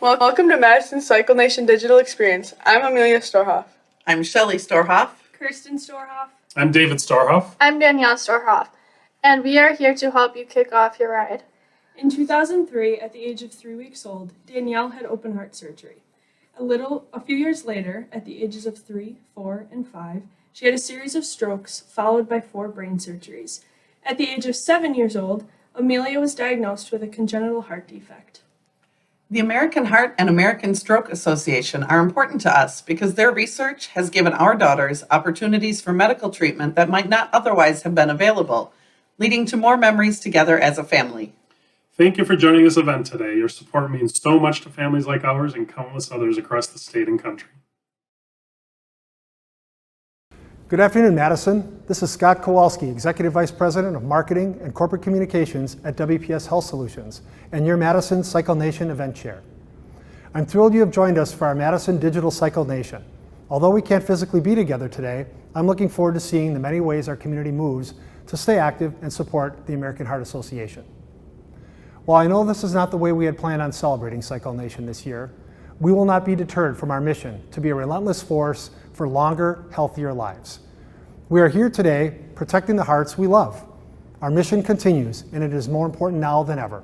Welcome to Madison Cycle Nation Digital Experience. I'm Amelia Storhoff. I'm Shelley Storhoff. Kirsten Storhoff. I'm David Storhoff. I'm Danielle Storhoff, and we are here to help you kick off your ride. In 2003, at the age of 3 weeks old, Danielle had open heart surgery. A few years later, at the ages of 3, 4, and 5, she had a series of strokes followed by 4 brain surgeries. At the age of 7 years old, Amelia was diagnosed with a congenital heart defect. The American Heart and American Stroke Association are important to us because their research has given our daughters opportunities for medical treatment that might not otherwise have been available, leading to more memories together as a family. Thank you for joining this event today. Your support means so much to families like ours and countless others across the state and country. Good afternoon, Madison. This is Scott Kowalski, Executive Vice President of Marketing and Corporate Communications at WPS Health Solutions, and your Madison Cycle Nation event chair. I'm thrilled you have joined us for our Madison Digital Cycle Nation. Although we can't physically be together today, I'm looking forward to seeing the many ways our community moves to stay active and support the American Heart Association. While I know this is not the way we had planned on celebrating Cycle Nation this year, we will not be deterred from our mission to be a relentless force for longer, healthier lives. We are here today protecting the hearts we love. Our mission continues, and it is more important now than ever.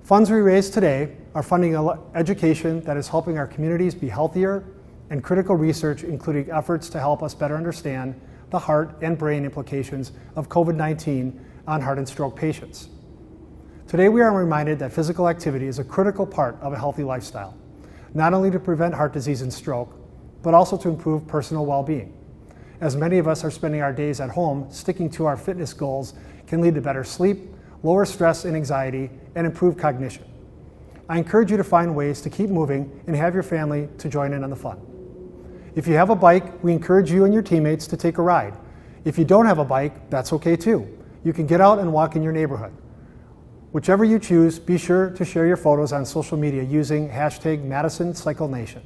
Funds we raise today are funding education that is helping our communities be healthier and critical research, including efforts to help us better understand the heart and brain implications of COVID-19 on heart and stroke patients. Today we are reminded that physical activity is a critical part of a healthy lifestyle, not only to prevent heart disease and stroke, but also to improve personal well-being. As many of us are spending our days at home, sticking to our fitness goals can lead to better sleep, lower stress and anxiety, and improved cognition. I encourage you to find ways to keep moving and have your family to join in on the fun. If you have a bike, we encourage you and your teammates to take a ride. If you don't have a bike, that's okay too. You can get out and walk in your neighborhood. Whichever you choose, be sure to share your photos on social media using hashtag Madison Cycle Nation.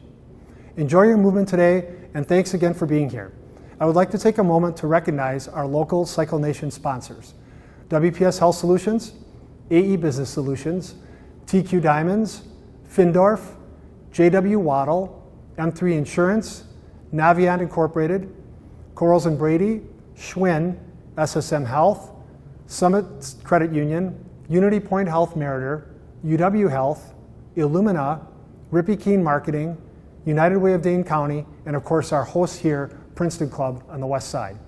Enjoy your movement today, and thanks again for being here. I would like to take a moment to recognize our local Cycle Nation sponsors: WPS Health Solutions, AE Business Solutions, TQ Diamonds, Findorf, JW Waddle, M3 Insurance, Navient Incorporated, Corals and Brady, Schwinn, SSM Health, Summit Credit Union, Unity Point Health Meritor, UW Health, Illumina, Rippey Keene Marketing, United Way of Dane County, and of course our host here, Princeton Club on the west side.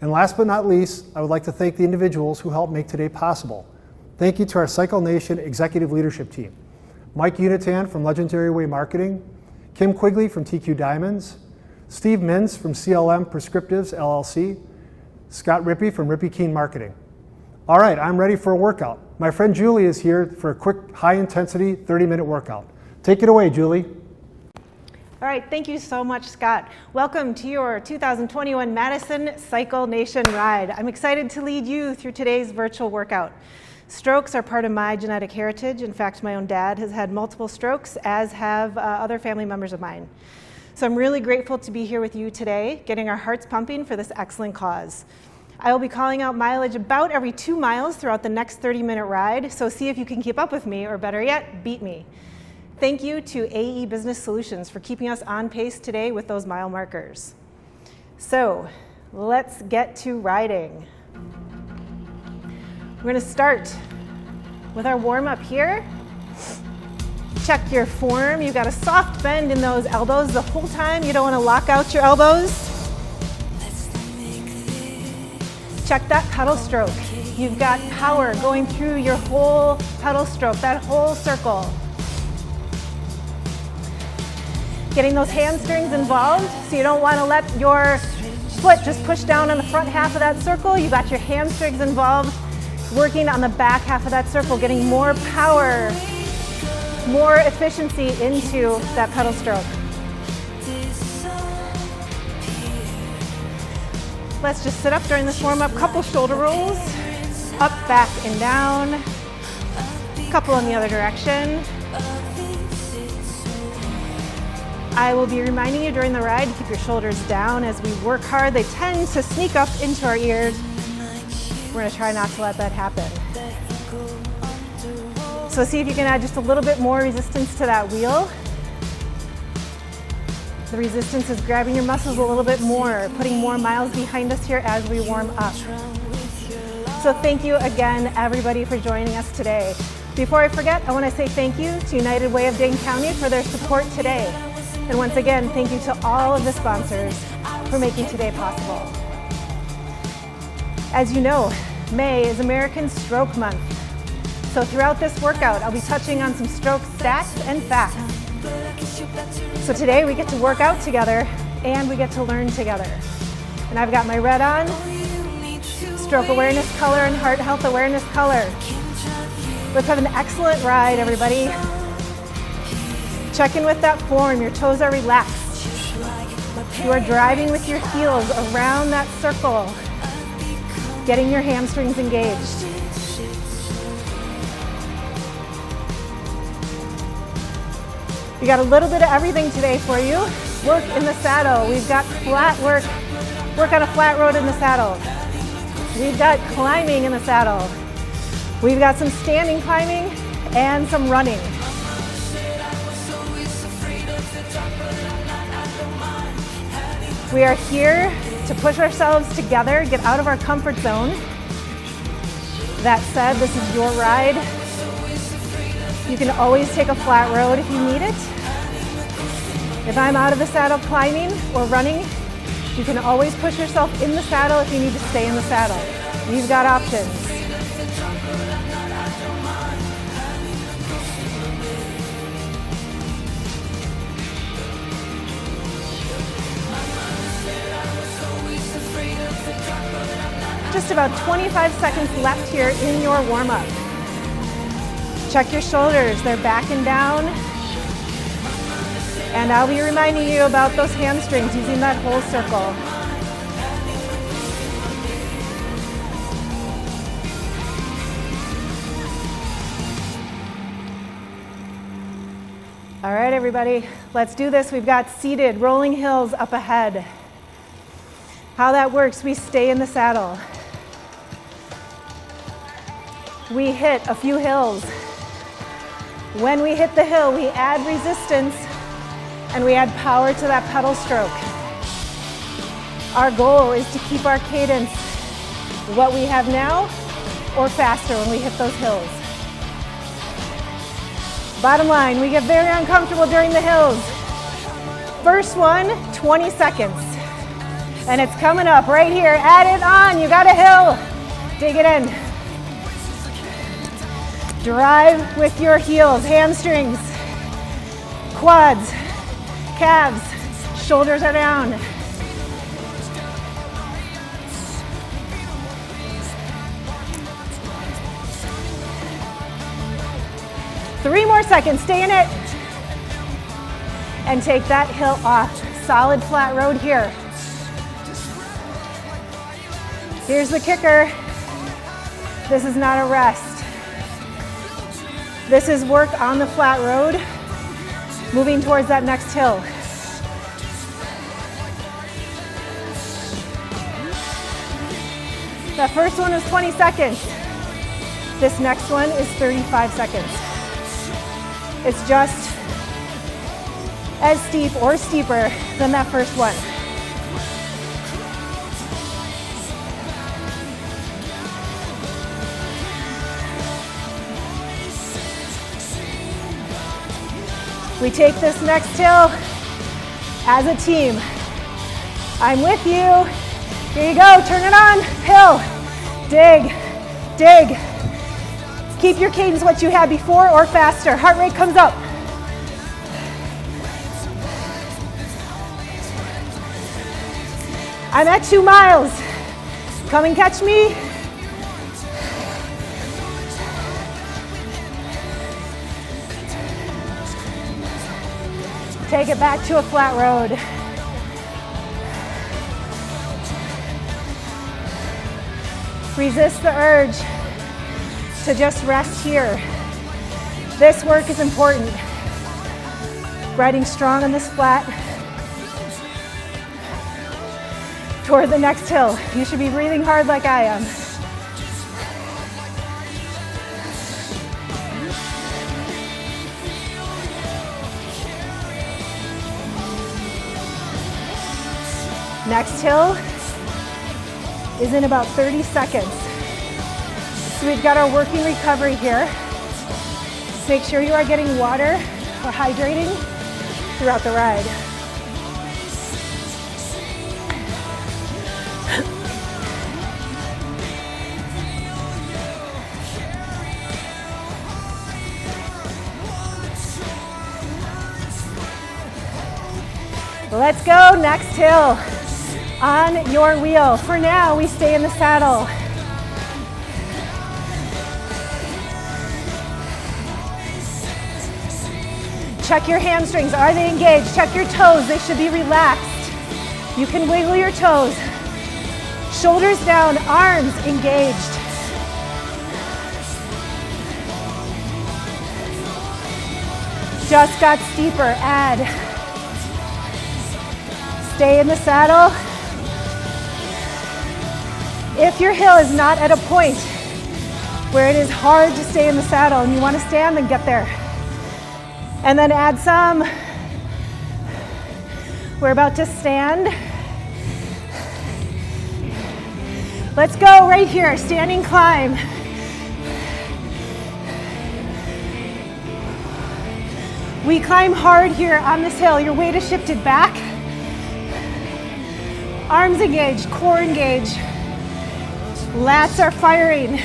And last but not least, I would like to thank the individuals who helped make today possible. Thank you to our Cycle Nation Executive Leadership Team: Mike Unitan from Legendary Way Marketing, Kim Quigley from TQ Diamonds, Steve Mintz from CLM Prescriptives LLC, Scott Rippey from Rippey Keene Marketing. All right, I'm ready for a workout. My friend Julie is here for a quick, high-intensity, 30-minute workout. Take it away, Julie. All right, thank you so much, Scott. Welcome to your 2021 Madison Cycle Nation Ride. I'm excited to lead you through today's virtual workout. Strokes are part of my genetic heritage. In fact, my own dad has had multiple strokes, as have other family members of mine. So I'm really grateful to be here with you today, getting our hearts pumping for this excellent cause. I will be calling out mileage about every 2 miles throughout the next 30-minute ride, so see if you can keep up with me, or better yet, beat me. Thank you to AE Business Solutions for keeping us on pace today with those mile markers. So let's get to riding. We're going to start with our warm-up here. Check your form. You've got a soft bend in those elbows the whole time. You don't want to lock out your elbows. Check that pedal stroke. You've got power going through your whole pedal stroke, that whole circle. Getting those hamstrings involved, so you don't want to let your foot just push down on the front half of that circle. You got your hamstrings involved, working on the back half of that circle, getting more power, more efficiency into that pedal stroke. Let's just sit up during this warm-up. Couple shoulder rolls, up, back, and down. Couple in the other direction. I will be reminding you during the ride to keep your shoulders down as we work hard. They tend to sneak up into our ears. We're going to try not to let that happen. So see if you can add just a little bit more resistance to that wheel. The resistance is grabbing your muscles a little bit more, putting more miles behind us here as we warm up. So thank you again, everybody, for joining us today. Before I forget, I want to say thank you to United Way of Dane County for their support today. And once again, thank you to all of the sponsors for making today possible. As you know, May is American Stroke Month. So throughout this workout, I'll be touching on some stroke stats and facts. So today we get to work out together and we get to learn together. And I've got my red on, stroke awareness color and heart health awareness color. Let's have an excellent ride, everybody. Check in with that form, your toes are relaxed. You are driving with your heels around that circle, getting your hamstrings engaged. We got a little bit of everything today for you. Work in the saddle. We've got flat work on a flat road in the saddle. We've got climbing in the saddle. We've got some standing climbing and some running. We are here to push ourselves together, get out of our comfort zone. That said, this is your ride. You can always take a flat road if you need it. If I'm out of the saddle climbing or running, you can always push yourself in the saddle if you need to stay in the saddle. You've got options. Just about 25 seconds left here in your warm-up. Check your shoulders, they're back and down. And I'll be reminding you about those hamstrings using that whole circle. All right, everybody, let's do this. We've got seated rolling hills up ahead. How that works, we stay in the saddle. We hit a few hills. When we hit the hill, we add resistance and we add power to that pedal stroke. Our goal is to keep our cadence what we have now or faster when we hit those hills. Bottom line, we get very uncomfortable during the hills. First one, 20 seconds. And it's coming up right here. Add it on, you got a hill. Dig it in. Drive with your heels, hamstrings, quads, calves, shoulders are down. Three more seconds, stay in it. And take that hill off. Solid flat road here. Here's the kicker. This is not a rest. This is work on the flat road, moving towards that next hill. That first one is 20 seconds. This next one is 35 seconds. It's just as steep or steeper than that first one. We take this next hill as a team. I'm with you. Here you go, turn it on, hill. Dig, dig. Keep your cadence what you had before or faster. Heart rate comes up. I'm at 2 miles. Come and catch me. Take it back to a flat road. Resist the urge to just rest here. This work is important. Riding strong on this flat toward the next hill. You should be breathing hard like I am. Next hill is in about 30 seconds. So we've got our working recovery here. Make sure you are getting water or hydrating throughout the ride. Let's go, next hill on your wheel. For now, we stay in the saddle. Check your hamstrings, are they engaged? Check your toes, they should be relaxed. You can wiggle your toes. Shoulders down, arms engaged. Just got steeper, add. Stay in the saddle. If your hill is not at a point where it is hard to stay in the saddle and you want to stand, then get there. And then add some. We're about to stand. Let's go right here, standing climb. We climb hard here on this hill. Your weight is shifted back. Arms engaged, core engaged. Lats are firing.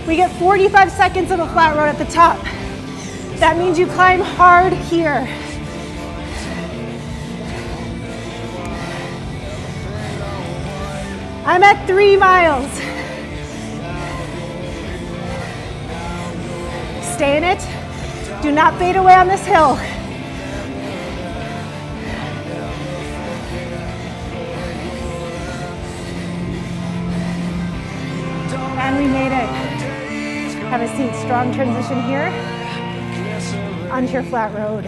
We get 45 seconds of a flat road at the top. That means you climb hard here. I'm at 3 miles. Stay in it. Do not fade away on this hill. And we made it. Have a seat. Strong transition here onto your flat road.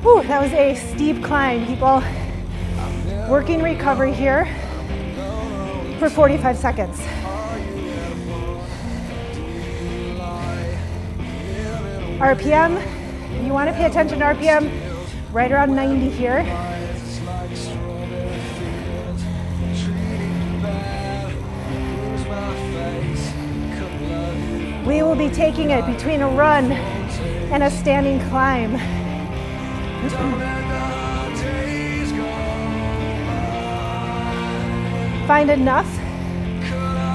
Whew, that was a steep climb, people. Working recovery here for 45 seconds. RPM, you want to pay attention to RPM, right around 90 here. We will be taking it between a run and a standing climb. Find enough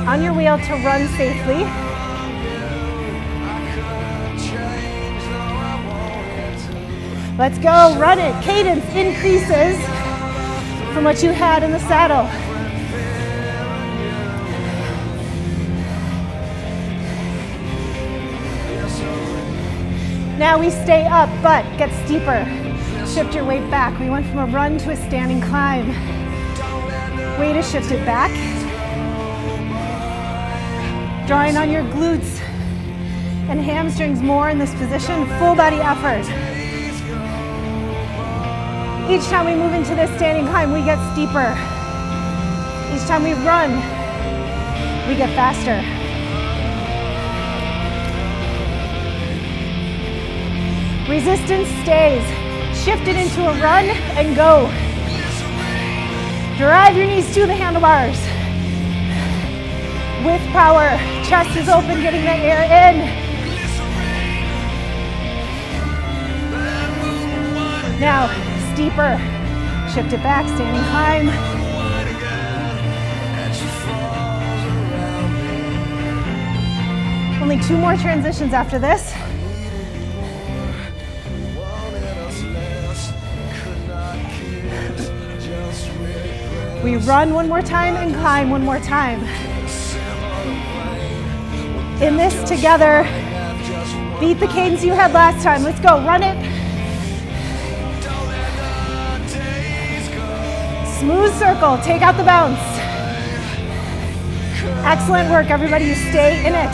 on your wheel to run safely. Let's go, run it. Cadence increases from what you had in the saddle. Now we stay up, but get steeper. Shift your weight back. We went from a run to a standing climb. Weight is shifted back. Drawing on your glutes and hamstrings more in this position. Full body effort. Each time we move into this standing climb, we get steeper. Each time we run, we get faster. Resistance stays. Shift it into a run and go. Drive your knees to the handlebars. With power. Chest is open, getting the air in. Now, steeper. Shift it back, standing climb. Only 2 more transitions after this. We run one more time and climb one more time. In this together, beat the cadence you had last time. Let's go, run it. Smooth circle, take out the bounce. Excellent work, everybody, you stay in it.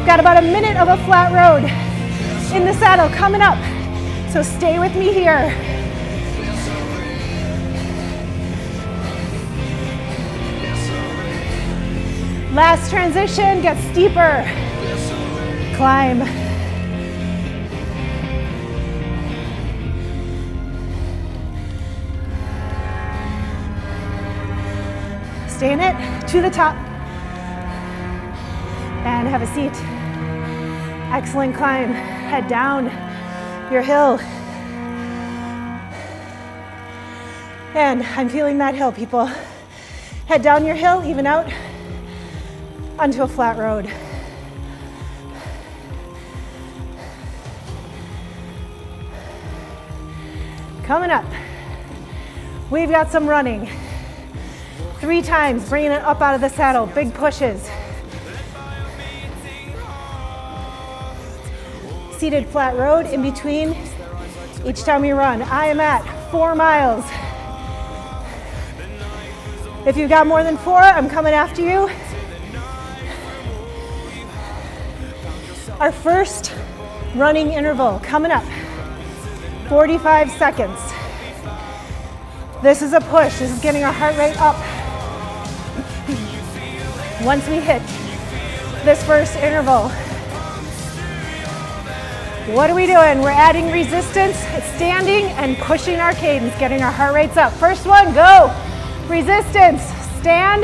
Got about a minute of a flat road in the saddle coming up. So stay with me here. Last transition, get steeper. Climb. Stay in it, to the top. And have a seat. Excellent climb. Head down your hill. And I'm feeling that hill, people. Head down your hill, even out onto a flat road. Coming up, we've got some running. 3 times, bringing it up out of the saddle, big pushes. Seated flat road in between each time you run. I am at 4 miles. If you've got more than 4, I'm coming after you. Our first running interval coming up, 45 seconds. This is a push. This is getting our heart rate up. Once we hit this first interval, what are we doing? We're adding resistance, standing and pushing our cadence, getting our heart rates up. First one, go. Resistance, stand,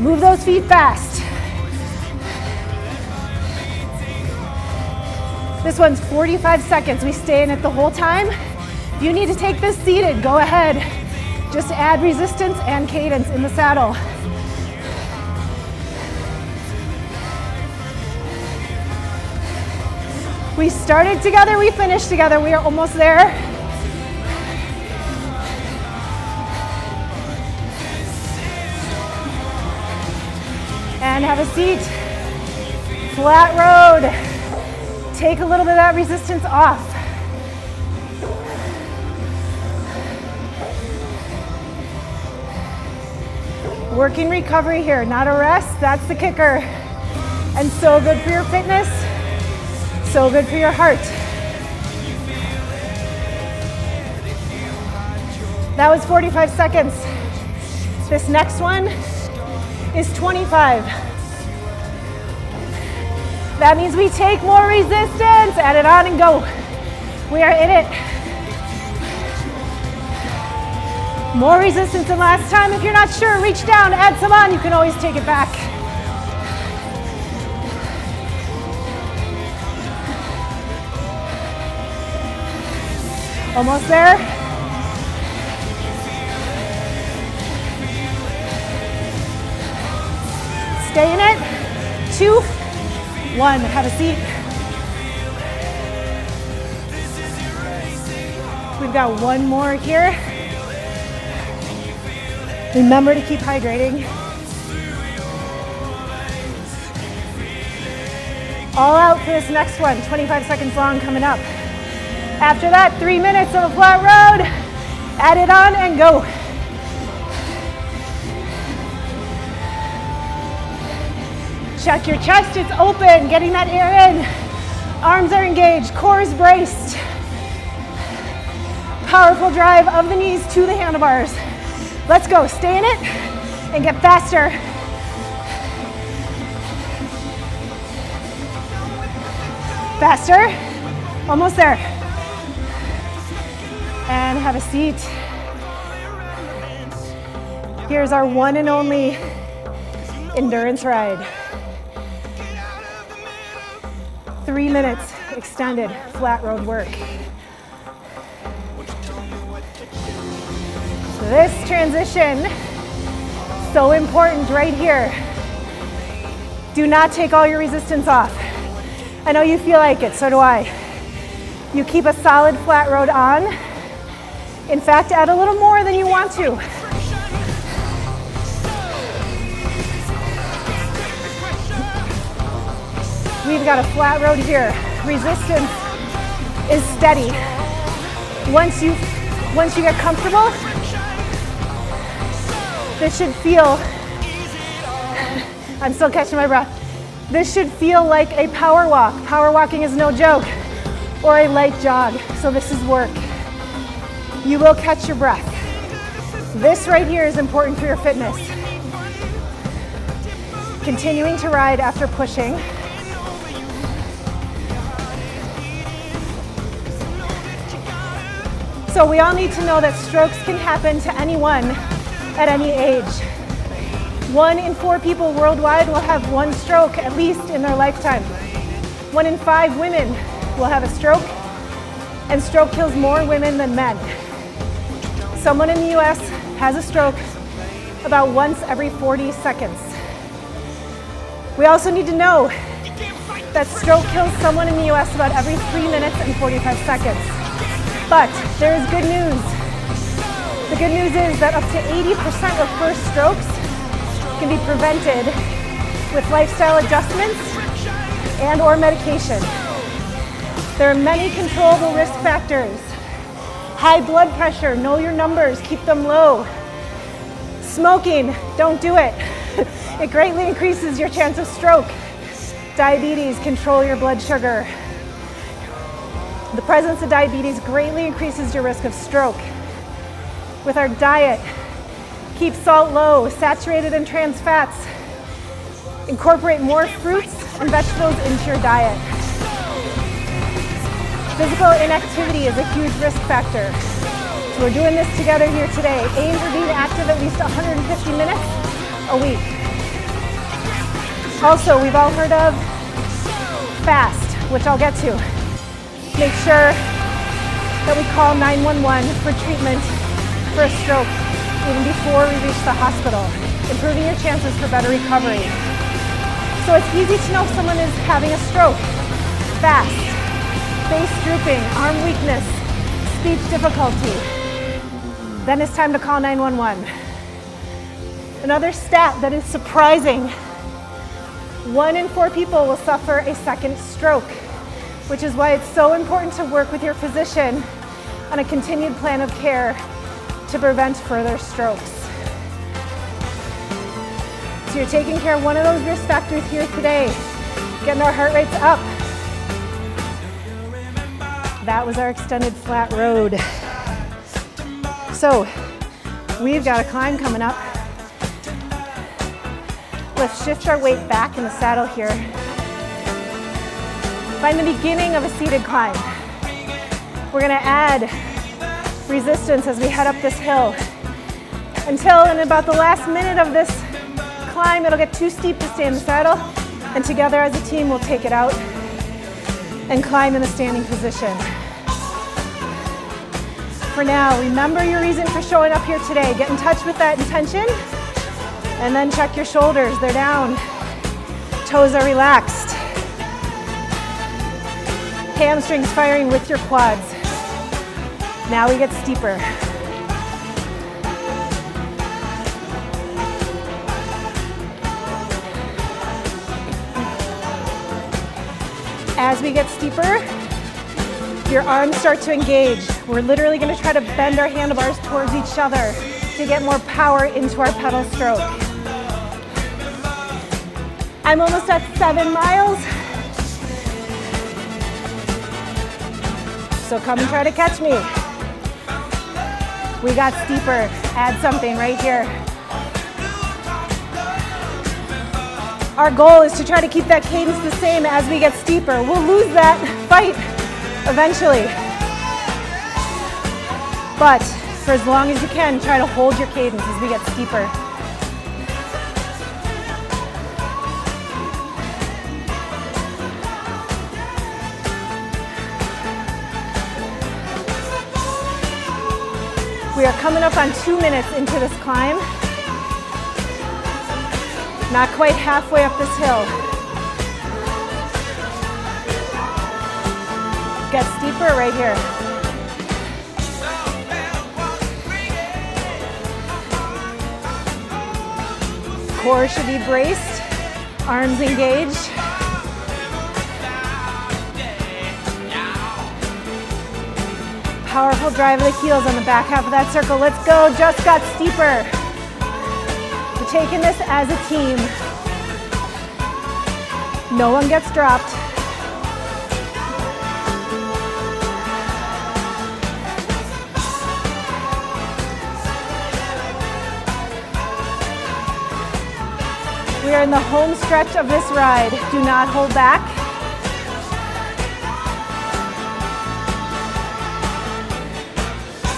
move those feet fast. This one's 45 seconds. We stay in it the whole time. If you need to take this seated, go ahead. Just add resistance and cadence in the saddle. We started together, we finished together. We are almost there. And have a seat. Flat road. Take a little bit of that resistance off. Working recovery here, not a rest. That's the kicker. And so good for your fitness, so good for your heart. That was 45 seconds. This next one is 25. That means we take more resistance, add it on and go. We are in it. More resistance than last time. If you're not sure, reach down, add some on. You can always take it back. Almost there. Stay in it. 2, 1, have a seat. We've got one more here. Remember to keep hydrating. All out for this next one, 25 seconds long coming up. After that, 3 minutes of a flat road. Add it on and go. Check your chest, it's open, getting that air in. Arms are engaged, core is braced. Powerful drive of the knees to the handlebars. Let's go, stay in it and get faster. Faster, almost there. And have a seat. Here's our one and only endurance ride. 3 minutes extended flat road work. This transition, so important right here. Do not take all your resistance off. I know you feel like it, so do I. You keep a solid flat road on. In fact, add a little more than you want to. We've got a flat road here. Resistance is steady. Once you get comfortable, this should feel, I'm still catching my breath. This should feel like a power walk. Power walking is no joke, or a light jog, so this is work. You will catch your breath. This right here is important for your fitness. Continuing to ride after pushing. So we all need to know that strokes can happen to anyone at any age. 1 in 4 people worldwide will have one stroke at least in their lifetime. 1 in 5 women will have a stroke, and stroke kills more women than men. Someone in the US has a stroke about once every 40 seconds. We also need to know that stroke kills someone in the US about every 3 minutes and 45 seconds. But there is good news. The good news is that up to 80% of first strokes can be prevented with lifestyle adjustments and or medication. There are many controllable risk factors. High blood pressure, know your numbers, keep them low. Smoking, don't do it. It greatly increases your chance of stroke. Diabetes, control your blood sugar. The presence of diabetes greatly increases your risk of stroke. With our diet, keep salt low, saturated and trans fats. Incorporate more fruits and vegetables into your diet. Physical inactivity is a huge risk factor. So we're doing this together here today. Aim for being active at least 150 minutes a week. Also, we've all heard of FAST, which I'll get to. Make sure that we call 911 for treatment for a stroke even before we reach the hospital, improving your chances for better recovery. So it's easy to know if someone is having a stroke. Fast, face drooping, arm weakness, speech difficulty. Then it's time to call 911. Another stat that is surprising: 1 in 4 people will suffer a second stroke, which is why it's so important to work with your physician on a continued plan of care to prevent further strokes. So you're taking care of one of those risk factors here today, getting our heart rates up. That was our extended flat road. So we've got a climb coming up. Let's shift our weight back in the saddle here. Find the beginning of a seated climb. We're gonna add resistance as we head up this hill until in about the last minute of this climb, it'll get too steep to stay in the saddle, and together as a team, we'll take it out and climb in a standing position. For now, remember your reason for showing up here today. Get in touch with that intention, and then check your shoulders. They're down. Toes are relaxed. Hamstrings firing with your quads. Now we get steeper. As we get steeper, your arms start to engage. We're literally going to try to bend our handlebars towards each other to get more power into our pedal stroke. I'm almost at 7 miles. So come and try to catch me. We got steeper. Add something right here. Our goal is to try to keep that cadence the same as we get steeper. We'll lose that fight eventually. But for as long as you can, try to hold your cadence as we get steeper. We are coming up on 2 minutes into this climb. Not quite halfway up this hill. Get steeper right here. Core should be braced, arms engaged. Powerful drive of the heels on the back half of that circle. Let's go, just got steeper. We're taking this as a team. No one gets dropped. We are in the home stretch of this ride. Do not hold back.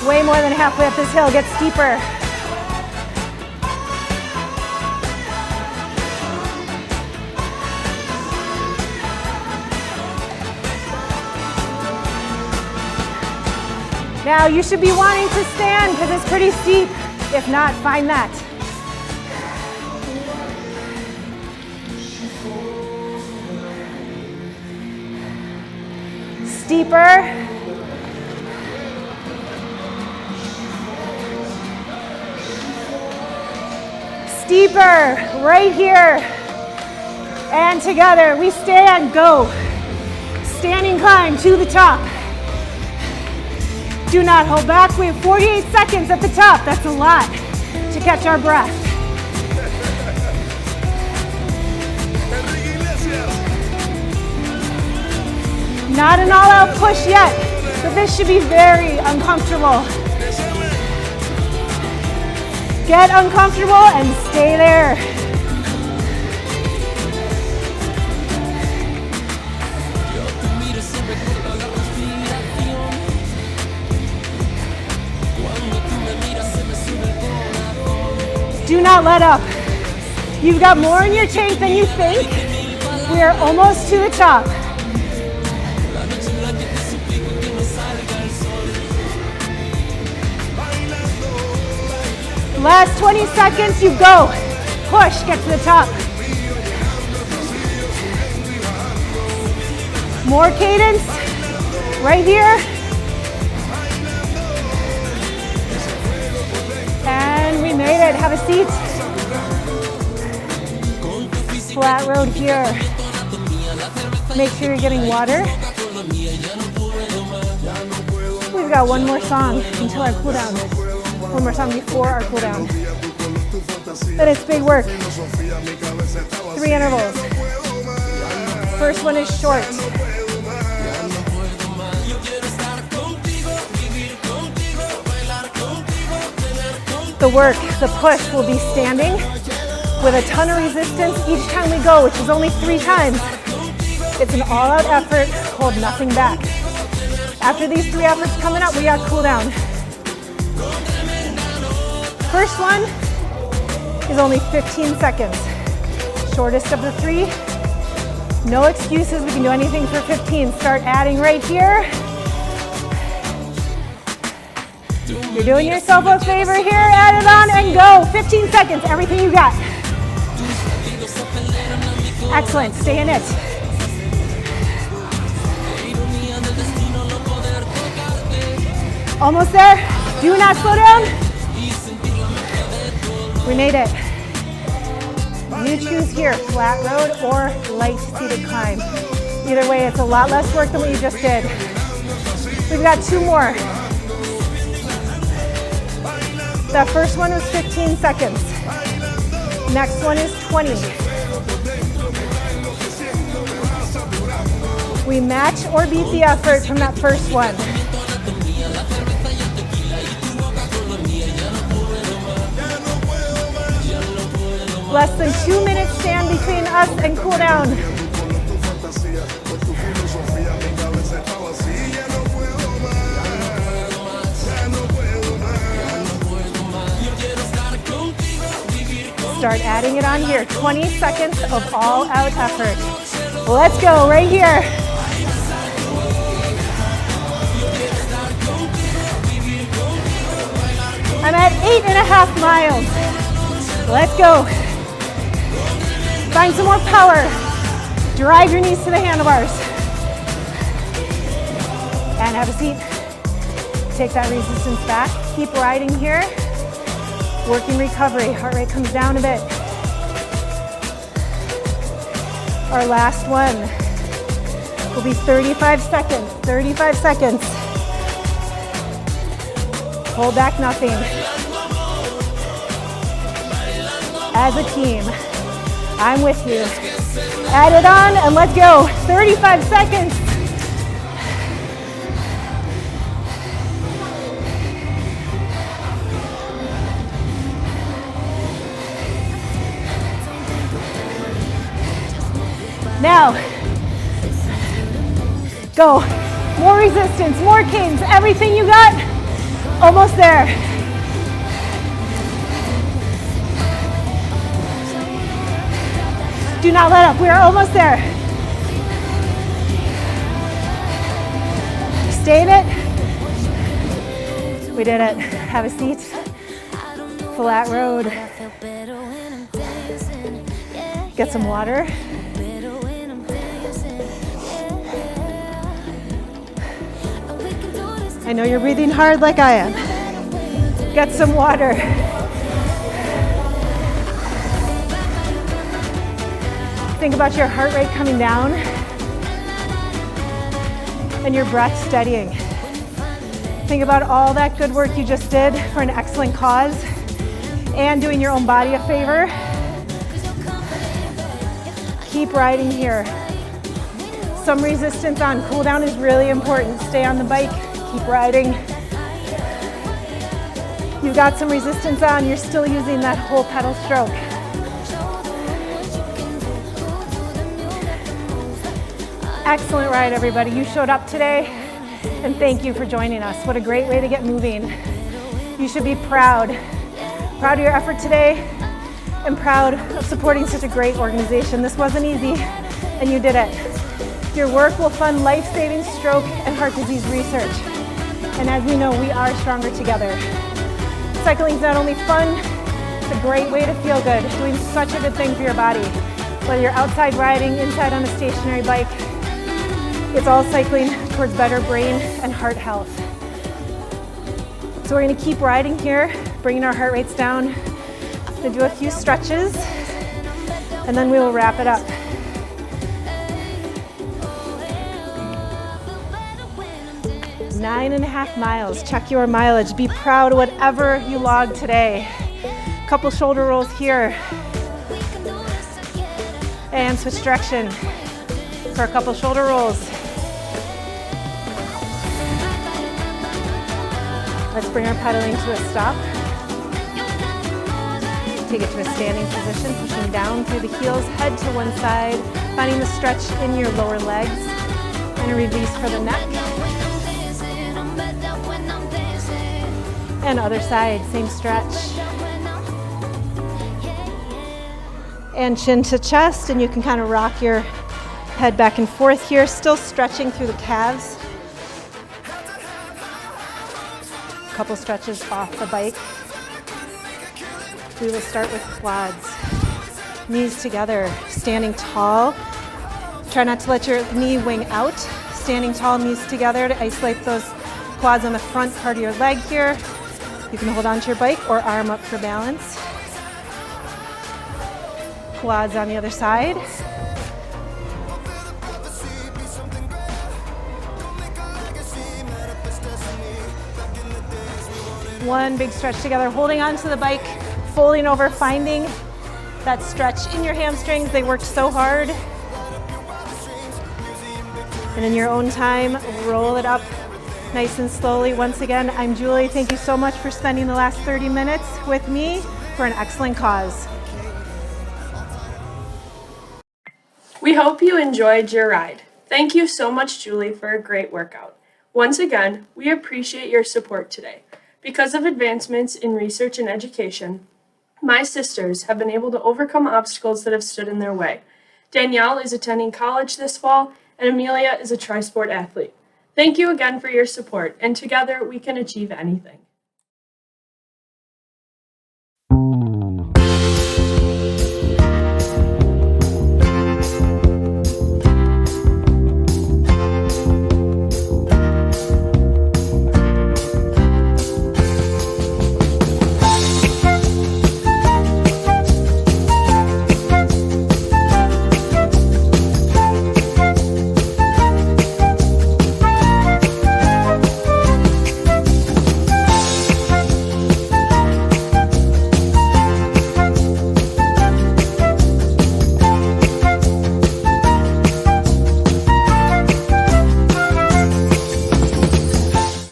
Way more than halfway up this hill. Get steeper. Now you should be wanting to stand because it's pretty steep. If not, find that. Steeper. Steeper, right here. And together, we stand, go. Standing climb to the top. Do not hold back. We have 48 seconds at the top. That's a lot to catch our breath. Not an all-out push yet, but this should be very uncomfortable. Get uncomfortable and stay there. Do not let up. You've got more in your tank than you think. We are almost to the top. Last 20 seconds, you go. Push, get to the top. More cadence, right here. And we made it, have a seat. Flat road here. Make sure you're getting water. We've got one more song until our cool down. One more song before our cool down. Then it's big work. 3 intervals. First one is short. The work, the push will be standing with a ton of resistance each time we go, which is only 3 times. It's an all-out effort, hold nothing back. After these 3 efforts coming up, we got cool down. First one is only 15 seconds. Shortest of the 3. No excuses, we can do anything for 15. Start adding right here. You're doing yourself a favor here, add it on and go. 15 seconds, everything you got. Excellent, stay in it. Almost there, do not slow down. We made it. You choose here, flat road or light seated climb. Either way, it's a lot less work than what you just did. We've got 2 more. That first one was 15 seconds. Next one is 20. We match or beat the effort from that first one. Less than 2 minutes stand between us and cool down. Start adding it on here. 20 seconds of all-out effort. Let's go right here. I'm at 8.5 miles. Let's go. Find some more power. Drive your knees to the handlebars. And have a seat. Take that resistance back. Keep riding here. Working recovery. Heart rate comes down a bit. Our last one will be 35 seconds. 35 seconds. Hold back nothing. As a team, I'm with you. Add it on and let's go. 35 seconds. Now, go. More resistance, more kings, everything you got. Almost there. Do not let up, we are almost there. Stay in it. We did it. Have a seat. Flat road. Get some water. I know you're breathing hard like I am. Get some water. Think about your heart rate coming down and your breath steadying. Think about all that good work you just did for an excellent cause and doing your own body a favor. Keep riding here. Some resistance on. Cool down is really important. Stay on the bike. Keep riding. You've got some resistance on. You're still using that whole pedal stroke. Excellent ride, everybody. You showed up today, and thank you for joining us. What a great way to get moving. You should be proud. Proud of your effort today, and proud of supporting such a great organization. This wasn't easy, and you did it. Your work will fund life-saving stroke and heart disease research. And as we know, we are stronger together. Cycling is not only fun, it's a great way to feel good, doing such a good thing for your body. Whether you're outside riding, inside on a stationary bike, it's all cycling towards better brain and heart health. So we're gonna keep riding here, bringing our heart rates down. We're gonna do a few stretches, and then we will wrap it up. Nine and a half miles. Check your mileage. Be proud of whatever you logged today. Couple shoulder rolls here. And switch direction for a couple shoulder rolls. Let's bring our pedaling to a stop. Take it to a standing position, pushing down through the heels, head to one side, finding the stretch in your lower legs, and a release for the neck. And other side, same stretch. And chin to chest, and you can kind of rock your head back and forth here, still stretching through the calves. A couple stretches off the bike. We will start with quads. Knees together, standing tall. Try not to let your knee wing out. Standing tall, knees together to isolate those quads on the front part of your leg here. You can hold onto your bike or arm up for balance. Quads on the other side. One big stretch together, holding onto the bike, folding over, finding that stretch in your hamstrings. They worked so hard. And in your own time, roll it up nice and slowly. Once again, I'm Julie. Thank you so much for spending the last 30 minutes with me for an excellent cause. We hope you enjoyed your ride. Thank you so much, Julie, for a great workout. Once again, we appreciate your support today. Because of advancements in research and education, my sisters have been able to overcome obstacles that have stood in their way. Danielle is attending college this fall, and Amelia is a tri-sport athlete. Thank you again for your support, and together we can achieve anything.